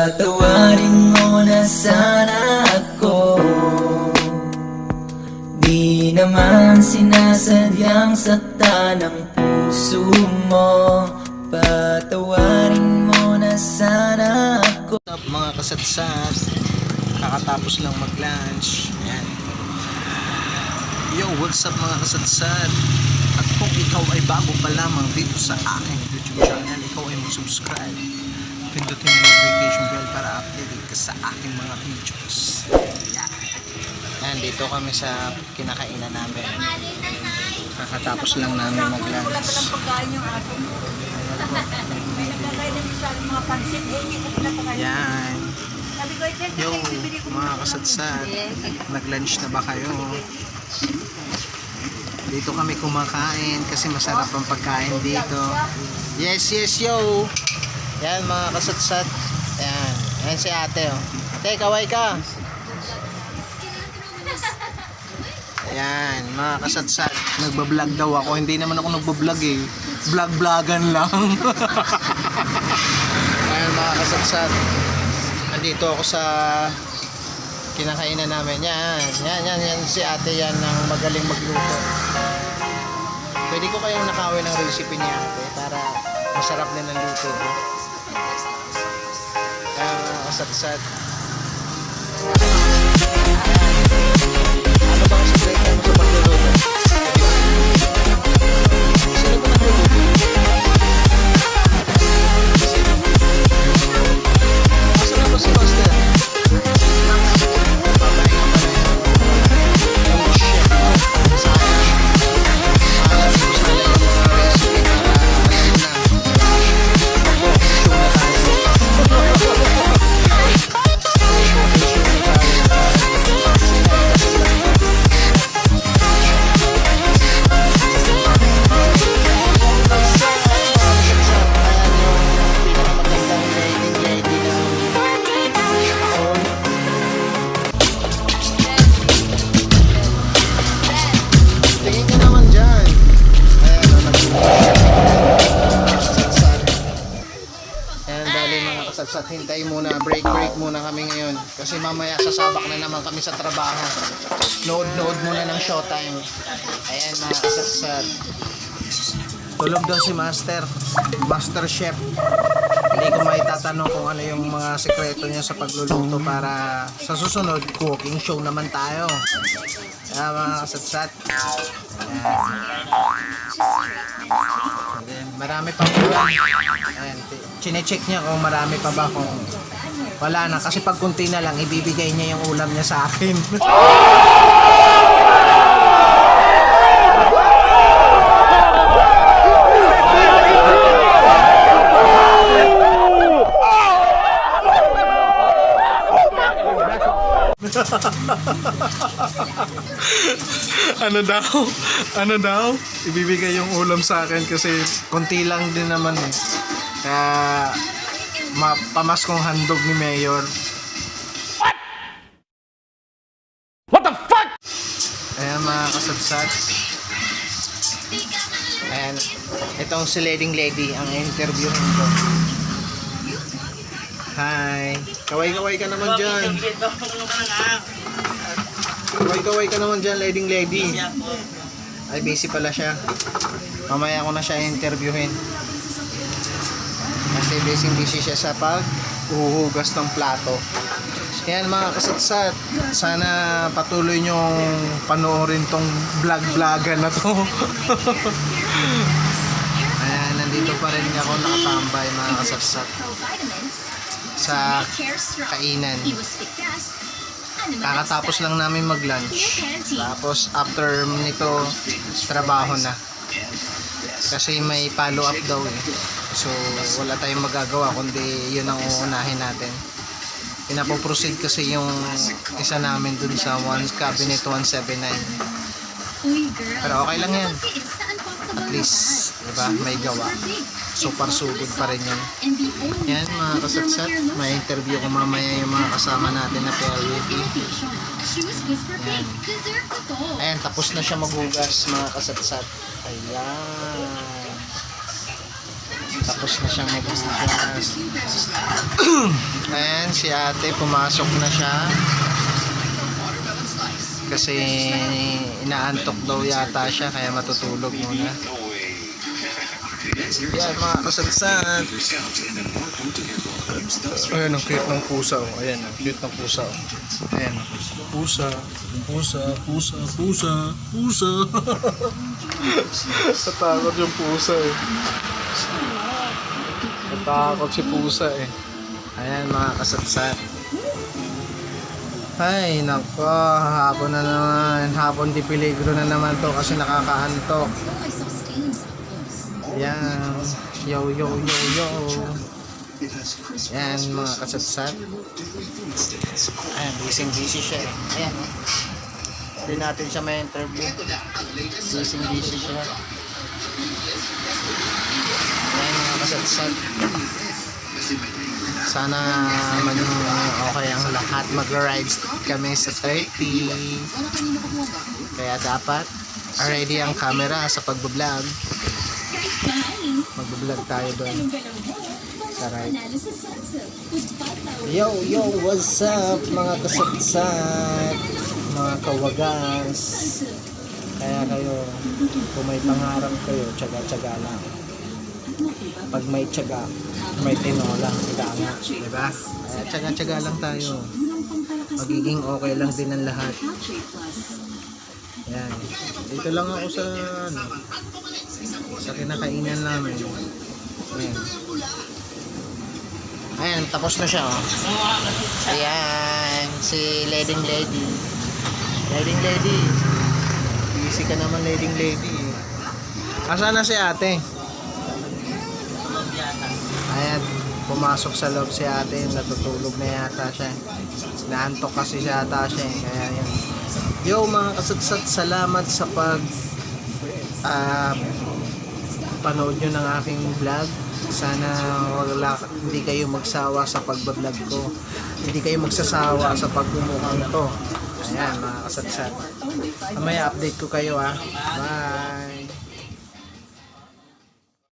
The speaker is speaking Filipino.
Patawarin mo na sana ako. Di naman sinasadyang saktan ang puso mo. Patawarin mo na sana ako. What's up mga kasatsat? Kakatapos lang mag-lunch. Ayan. Yo, what's up mga kasatsat? At kung ikaw ay bago pa lamang dito sa aking YouTube channel, ikaw ay mag-subscribe. Pindutin ang notification bell para update ka sa aking mga videos. Ayan, dito kami sa kinakainan namin. Kakatapos lang namin mag-lunch. Wala palang pagkain yung atin. May nagkakain ng isa ng mga pansit. Hindi ko pinapakain. Yan. Sabi ko, Yo, mga kasatsat, nag-lunch na ba kayo? Dito kami kumakain kasi masarap ang pagkain dito. Yes, yo! Yan mga kasatsat. Yan, yan si ate oh. Ate, kaway ka! Yan, mga kasatsat. Nagbablog daw ako. Hindi naman ako nagbablog eh. Vlog-vlogan lang. Ayan mga kasatsat. Nandito ako sa kinakainan namin. Yan si ate yan ang magaling magluto. Pwede ko kayong nakawin ng recipe niya ate para masarap din ang luto ko. Kaya mga kasatsat. Ano ba ang secret mo sa pagluluto? Sino ba nagluluto? Asa na ba si Master? Papahinga pa rin yung chef sa akin. Alam ko sa akin yung mga recipe para alam na mag-show na tayo. Tingin nyo naman dyan. Ayan, ayan, dali mga kasatsat. Hintay muna, break muna kami ngayon. Kasi mamaya sasabak na naman kami sa trabaho. Nood muna ng showtime. Ayan mga kasatsat. Tulog daw si Master Chef. Hindi ko maitatanong kung ano yung mga sekreto niya sa pagluluto para sa susunod, cooking show naman tayo. Ayan mga kasatsat. Ayan. Marami pa ba? Ayan. Chine-check niya kung marami pa ba, kung wala na. Kasi pag kunti na lang, ibibigay niya yung ulam niya sa akin. Ano daw? Ibibigay yung ulam sa akin kasi konti lang din naman eh. Kaya pamaskong handog ni Mayor. What the fuck? Ayan mga kasatsat. Ayan, itong si Leading Lady ang interviewin ko. Hi. Kaway ka naman dyan. Kaway ka naman dyan, Leading Lady. Ay, busy pala siya. Mamaya ko na siya interviewin. Kasi busy siya sa pag-uhugas ng plato. Yan mga kasatsat. Sana patuloy nyong panoorin tong vlog-vlogan na to. Ayan, nandito pa rin ako nakatambay mga kasatsat sa kainan. Kakatapos lang namin mag-lunch. Tapos after nito, trabaho na. Kasi may follow-up daw eh. So wala tayong magagawa kundi yun ang uunahin natin. Pinapoproceed kasi yung isa namin dun sa cabinet 179. Pero okay lang yan. At least, diba, may gawa. So parsugod pa rin yun. Yan mga kasatsat, may interview ko mamaya yung mga kasama natin na PLVP. Yan. Ayan, tapos na siya maghugas mga kasatsat. Ayan. Tapos na siyang maghugas. Ayan, si ate pumasok na siya. Kasi inaantok daw yata siya kaya matutulog muna. Yan mga kasadsad. Ayan ang cute ng pusa. Oh. Ayan ang cute ng pusa. Oh. Ayan. Pusa. Natakot yung pusa eh. Natakot si pusa eh. Ayan mga kasadsad. Ay, nako, hapon na naman. Hapon di peligro na naman to kasi nakakaantok. Yan. Yo. Yan, mga kasadsad. Ayan, busy siya eh. Ayan, oh. Hindi natin siya may interview. Busy siya. Ayan, mga kasadsad. Sana maging okay ang lahat. Mag-rides kami sa 30. Kaya dapat ready ang camera sa pagbablog. Magbablog tayo doon sa ride. Yo, what's up mga kasadsad, mga kawagas. Kaya kayo, kung may pangarap kayo, tsaga-tsaga lang. Pag may tsaga, may tinola, nga, diba? Kaya tsaga-tsaga lang tayo. Magiging okay lang din ang lahat. Yan. Dito lang ako sa sa kinakainan namin. Ayan. Ayan, tapos na siya, oh. Ayan, si Leading Lady. Busy ka naman, Leading Lady. Asan na si ate? Ayan, pumasok sa loob si ate. Natutulog na yata siya. Naantok kasi siya yata siya. Kaya yan. Yo mga kasadsad, salamat sa panood nyo ng aking vlog. Sana hindi kayo magsawa sa pagbablog ko. Hindi kayo magsasawa sa pagmumukhang to. Ayan mga kasadsad. Mamaya update ko kayo ha. Bye.